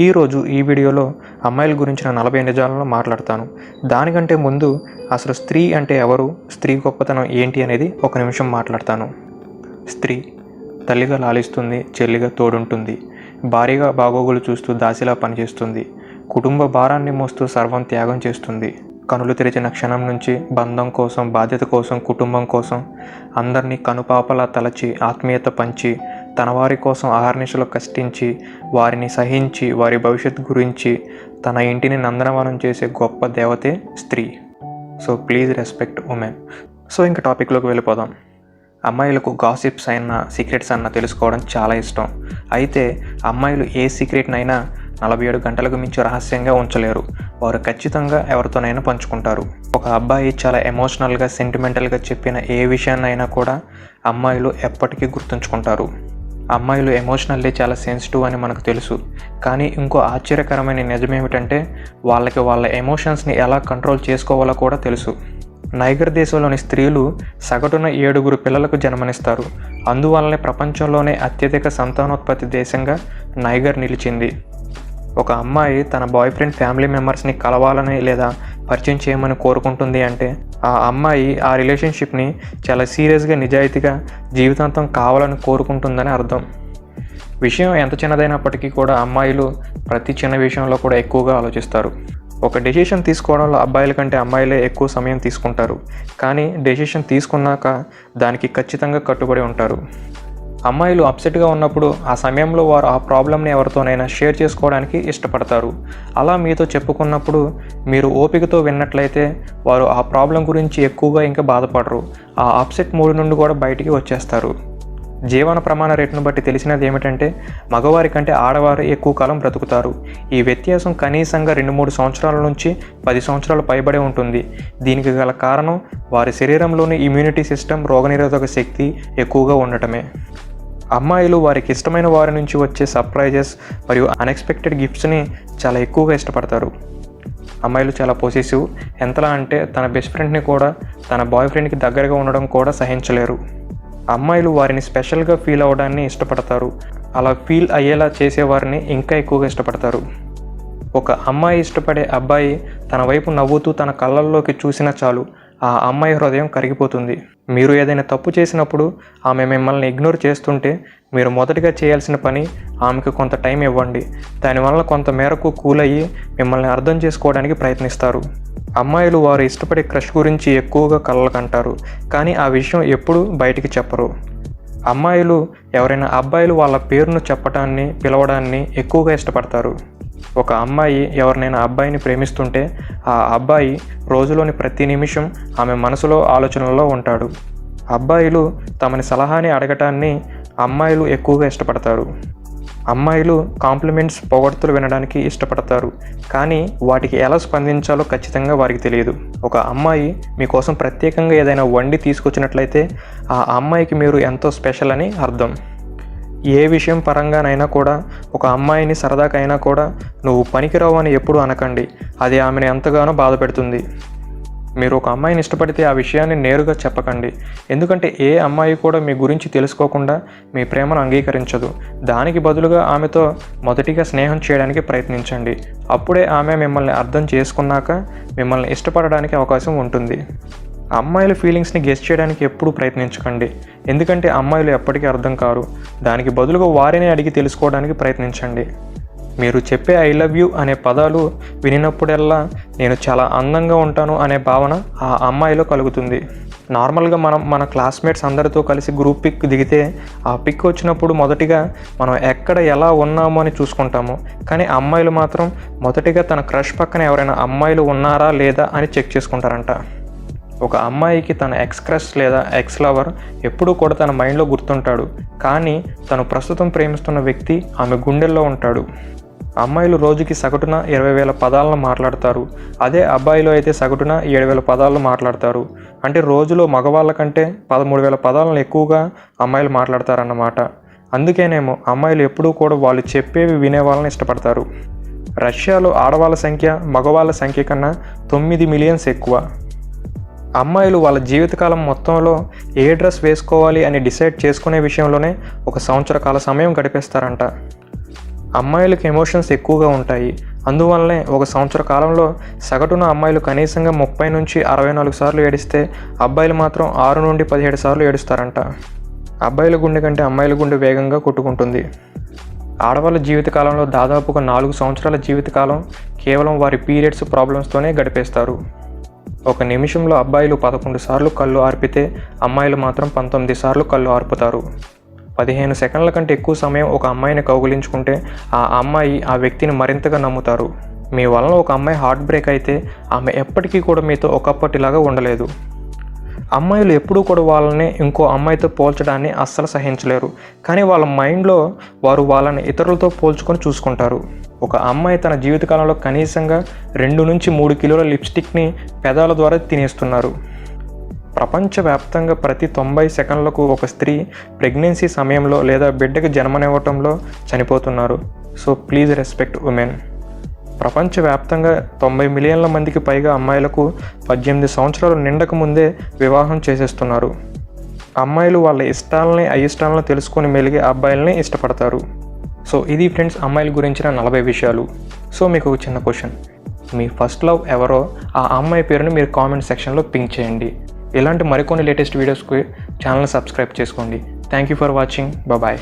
ఈరోజు ఈ వీడియోలో అమ్మాయిల గురించిన 40 నిజాలను మాట్లాడతాను. దానికంటే ముందు అసలు స్త్రీ అంటే ఎవరు, స్త్రీ గొప్పతనం ఏంటి అనేది ఒక నిమిషం మాట్లాడతాను. స్త్రీ తల్లిగా లాలిస్తుంది, చెల్లిగా తోడుంటుంది, భార్యగా బాగోగులు చూస్తూ దాసిలా పనిచేస్తుంది, కుటుంబ భారాన్ని మోస్తూ సర్వం త్యాగం చేస్తుంది. కనులు తెరిచిన క్షణం నుంచి బంధం కోసం, బాధ్యత కోసం, కుటుంబం కోసం అందరినీ కనుపాపలా తలచి ఆత్మీయత పంచి తన వారి కోసం అహర్నిశలు కష్టించి వారిని సహించి వారి భవిష్యత్తు గురించి తన ఇంటిని నందనవనం చేసే గొప్ప దేవతే స్త్రీ. So please respect women. So ఇంకా టాపిక్లోకి వెళ్ళిపోదాం. అమ్మాయిలకు గాసిప్స్ అయినా సీక్రెట్స్ అన్నా తెలుసుకోవడం చాలా ఇష్టం. అయితే అమ్మాయిలు ఏ సీక్రెట్నైనా 47 గంటలకు మించి రహస్యంగా ఉంచలేరు. వారు ఖచ్చితంగా ఎవరితోనైనా పంచుకుంటారు. ఒక అబ్బాయి చాలా ఎమోషనల్గా, సెంటిమెంటల్గా చెప్పిన ఏ విషయాన్నైనా కూడా అమ్మాయిలు ఎప్పటికీ గుర్తుంచుకుంటారు. అమ్మాయిలు ఎమోషనల్లీ చాలా సెన్సిటివ్ అని మనకు తెలుసు. కానీ ఇంకో ఆశ్చర్యకరమైన నిజమేమిటంటే వాళ్ళకి వాళ్ళ ఎమోషన్స్ని ఎలా కంట్రోల్ చేసుకోవాలో కూడా తెలుసు. నైగర్ దేశంలోని స్త్రీలు సగటున 7 పిల్లలకు జన్మనిస్తారు. అందువల్లనే ప్రపంచంలోనే అత్యధిక సంతానోత్పత్తి దేశంగా నైగర్ నిలిచింది. ఒక అమ్మాయి తన బాయ్ ఫ్రెండ్ ఫ్యామిలీ మెంబర్స్ని కలవాలని లేదా పరిచయం చేయమని కోరుకుంటుంది అంటే ఆ అమ్మాయి ఆ రిలేషన్షిప్ని చాలా సీరియస్గా, నిజాయితీగా జీవితాంతం కావాలని కోరుకుంటుందని అర్థం. విషయం ఎంత చిన్నదైనప్పటికీ కూడా అమ్మాయిలు ప్రతి చిన్న విషయంలో కూడా ఎక్కువగా ఆలోచిస్తారు. ఒక డెసిషన్ తీసుకోవడంలో అబ్బాయిల కంటే అమ్మాయిలే ఎక్కువ సమయం తీసుకుంటారు. కానీ డెసిషన్ తీసుకున్నాక దానికి ఖచ్చితంగా కట్టుబడి ఉంటారు. అమ్మాయిలు అప్సెట్గా ఉన్నప్పుడు ఆ సమయంలో వారు ఆ ప్రాబ్లమ్ని ఎవరితోనైనా షేర్ చేసుకోవడానికి ఇష్టపడతారు. అలా మీతో చెప్పుకున్నప్పుడు మీరు ఓపికతో విన్నట్లయితే వారు ఆ ప్రాబ్లం గురించి ఎక్కువగా ఇంకా బాధపడరు. ఆ అప్సెట్ మూడ్ నుండి కూడా బయటికి వచ్చేస్తారు. జీవన ప్రమాణ రేటును బట్టి తెలిసినది ఏమిటంటే మగవారి కంటే ఆడవారు ఎక్కువ కాలం బ్రతుకుతారు. ఈ వ్యత్యాసం కనీసంగా 2-3 సంవత్సరాల నుంచి 10 సంవత్సరాలు పైబడే ఉంటుంది. దీనికి గల కారణం వారి శరీరంలోని ఇమ్యూనిటీ సిస్టమ్, రోగనిరోధక శక్తి ఎక్కువగా ఉండటమే. అమ్మాయిలు వారికి ఇష్టమైన వారి నుంచి వచ్చే సర్ప్రైజెస్ మరియు అన్ఎక్స్పెక్టెడ్ గిఫ్ట్స్ని చాలా ఎక్కువగా ఇష్టపడతారు. అమ్మాయిలు చాలా పొసెసివ్. ఎంతలా అంటే తన బెస్ట్ ఫ్రెండ్ని కూడా తన బాయ్ ఫ్రెండ్కి దగ్గరగా ఉండడం కూడా సహించలేరు. అమ్మాయిలు వారిని స్పెషల్గా ఫీల్ అవ్వడాన్ని ఇష్టపడతారు. అలా ఫీల్ అయ్యేలా చేసేవారిని ఇంకా ఎక్కువగా ఇష్టపడతారు. ఒక అమ్మాయి ఇష్టపడే అబ్బాయి తన వైపు నవ్వుతూ తన కళ్ళల్లోకి చూసినా చాలు ఆ అమ్మాయి హృదయం కరిగిపోతుంది. మీరు ఏదైనా తప్పు చేసినప్పుడు ఆమె మిమ్మల్ని ఇగ్నోర్ చేస్తుంటే మీరు మొదటిగా చేయాల్సిన పని ఆమెకు కొంత టైం ఇవ్వండి. దానివల్ల కొంత మేరకు కూల్ అయ్యి మిమ్మల్ని అర్థం చేసుకోవడానికి ప్రయత్నిస్తారు. అమ్మాయిలు వారు ఇష్టపడే క్రష్ గురించి ఎక్కువగా కలలు కంటారు. కానీ ఆ విషయం ఎప్పుడూ బయటికి చెప్పరు. అమ్మాయిలు ఎవరైనా అబ్బాయిలు వాళ్ళ పేరును చెప్పడాన్ని, పిలవడాన్ని ఎక్కువగా ఇష్టపడతారు. ఒక అమ్మాయి ఎవరినైనా అబ్బాయిని ప్రేమిస్తుంటే ఆ అబ్బాయి రోజులోని ప్రతి నిమిషం ఆమె మనసులో, ఆలోచనలో ఉంటాడు. అబ్బాయిలు తమని సలహాని అడగటాన్ని అమ్మాయిలు ఎక్కువగా ఇష్టపడతారు. అమ్మాయిలు కాంప్లిమెంట్స్, పొగడ్తలు వినడానికి ఇష్టపడతారు. కానీ వాటికి ఎలా స్పందించాలో ఖచ్చితంగా వారికి తెలియదు. ఒక అమ్మాయి మీకోసం ప్రత్యేకంగా ఏదైనా వండి తీసుకొచ్చినట్లయితే ఆ అమ్మాయికి మీరు ఎంతో స్పెషల్ అని అర్థం. ఏ విషయం పరంగానైనా కూడా ఒక అమ్మాయిని సరదాకైనా కూడా నువ్వు పనికిరావు అని ఎప్పుడు అనకండి. అది ఆమెను ఎంతగానో బాధ పెడుతుంది. మీరు ఒక అమ్మాయిని ఇష్టపడితే ఆ విషయాన్ని నేరుగా చెప్పకండి. ఎందుకంటే ఏ అమ్మాయి కూడా మీ గురించి తెలుసుకోకుండా మీ ప్రేమను అంగీకరించదు. దానికి బదులుగా ఆమెతో మొదటిగా స్నేహం చేయడానికి ప్రయత్నించండి. అప్పుడే ఆమె మిమ్మల్ని అర్థం చేసుకున్నాక మిమ్మల్ని ఇష్టపడడానికి అవకాశం ఉంటుంది. అమ్మాయిల ఫీలింగ్స్ని గెస్ చేయడానికి ఎప్పుడూ ప్రయత్నించకండి. ఎందుకంటే అమ్మాయిలు ఎప్పటికీ అర్థం కారు. దానికి బదులుగా వారిని అడిగి తెలుసుకోవడానికి ప్రయత్నించండి. మీరు చెప్పే ఐ లవ్ యూ అనే పదాలు వినినప్పుడల్లా నేను చాలా అందంగా ఉంటాను అనే భావన ఆ అమ్మాయిలో కలుగుతుంది. నార్మల్గా మనం మన క్లాస్మేట్స్ అందరితో కలిసి గ్రూప్ పిక్ దిగితే ఆ పిక్ వచ్చినప్పుడు మొదటిగా మనం ఎక్కడ ఎలా ఉన్నాము అని చూసుకుంటాము. కానీ అమ్మాయిలు మాత్రం మొదటిగా తన క్రష్ పక్కన ఎవరైనా అమ్మాయిలు ఉన్నారా లేదా అని చెక్ చేసుకుంటారంట. ఒక అమ్మాయికి తన ఎక్స్ క్రష్ లేదా ఎక్స్ లవర్ ఎప్పుడూ కూడా తన మైండ్లో గుర్తుంటాడు. కానీ తను ప్రస్తుతం ప్రేమిస్తున్న వ్యక్తి ఆమె గుండెల్లో ఉంటాడు. అమ్మాయిలు రోజుకి సగటున 20,000 పదాలను మాట్లాడతారు. అదే అబ్బాయిలు అయితే సగటున 7,000 పదాలను మాట్లాడతారు. అంటే రోజులో మగవాళ్ళ కంటే 13,000 పదాలను ఎక్కువగా అమ్మాయిలు మాట్లాడతారన్నమాట. అందుకేనేమో అమ్మాయిలు ఎప్పుడూ కూడా వాళ్ళు చెప్పేవి వినే వాళ్ళని ఇష్టపడతారు. రష్యాలో ఆడవాళ్ళ సంఖ్య మగవాళ్ళ సంఖ్య కన్నా 9 మిలియన్స్ ఎక్కువ. అమ్మాయిలు వాళ్ళ జీవితకాలం మొత్తంలో ఏ డ్రెస్ వేసుకోవాలి అని డిసైడ్ చేసుకునే విషయంలోనే 1 సంవత్సర కాల సమయం గడిపేస్తారంట. అమ్మాయిలకు ఎమోషన్స్ ఎక్కువగా ఉంటాయి. అందువల్లనే ఒక సంవత్సర కాలంలో సగటున అమ్మాయిలు కనీసంగా 30 నుంచి 64 సార్లు ఏడిస్తే అబ్బాయిలు మాత్రం 6 నుండి 17 సార్లు ఏడుస్తారంట. అబ్బాయిల గుండె కంటే అమ్మాయిల గుండె వేగంగా కొట్టుకుంటుంది. ఆడవాళ్ళ జీవితకాలంలో దాదాపుగా 4 సంవత్సరాల జీవితకాలం కేవలం వారి పీరియడ్స్ ప్రాబ్లమ్స్తోనే గడిపేస్తారు. ఒక నిమిషంలో అబ్బాయిలు 11 సార్లు కళ్ళు ఆర్పితే అమ్మాయిలు మాత్రం 19 సార్లు కళ్ళు ఆర్పుతారు. 15 సెకండ్ల కంటే ఎక్కువ సమయం ఒక అమ్మాయిని కౌగిలించుకుంటే ఆ అమ్మాయి ఆ వ్యక్తిని మరింతగా నమ్ముతారు. మీ వలన ఒక అమ్మాయి హార్ట్ బ్రేక్ అయితే ఆమె ఎప్పటికీ కూడా మీతో ఒకప్పటిలాగా ఉండలేదు. అమ్మాయిలు ఎప్పుడూ కూడా వాళ్ళని ఇంకో అమ్మాయితో పోల్చడాన్ని అస్సలు సహించలేరు. కానీ వాళ్ళ మైండ్లో వారు వాళ్ళని ఇతరులతో పోల్చుకొని చూసుకుంటారు. ఒక అమ్మాయి తన జీవితకాలంలో కనీసంగా 2 నుంచి 3 కిలోల లిప్స్టిక్ని పెదాల ద్వారా తినేస్తున్నారు. ప్రపంచవ్యాప్తంగా ప్రతి 90 సెకండ్లకు ఒక స్త్రీ ప్రెగ్నెన్సీ సమయంలో లేదా బిడ్డకు జన్మనివ్వటంలో చనిపోతున్నారు. So please respect women. ప్రపంచవ్యాప్తంగా 90 మిలియన్ల మందికి పైగా అమ్మాయిలకు 18 సంవత్సరాలు నిండక ముందే వివాహం చేసేస్తున్నారు. అమ్మాయిలు వాళ్ళ ఇష్టాలని అయిష్టాలను తెలుసుకొని మెలిగే అబ్బాయిలని ఇష్టపడతారు. సో ఇది ఫ్రెండ్స్ అమ్మాయిల గురించిన 40 విషయాలు. సో మీకు ఒక చిన్న క్వశ్చన్, మీ ఫస్ట్ లవ్ ఎవరో ఆ అమ్మాయి పేరుని మీరు కామెంట్ సెక్షన్లో పింక్ చేయండి. ఇలాంటి మరికొన్ని లేటెస్ట్ వీడియోస్కి ఛానల్ సబ్స్క్రైబ్ చేసుకోండి. Thank you for watching. Bye.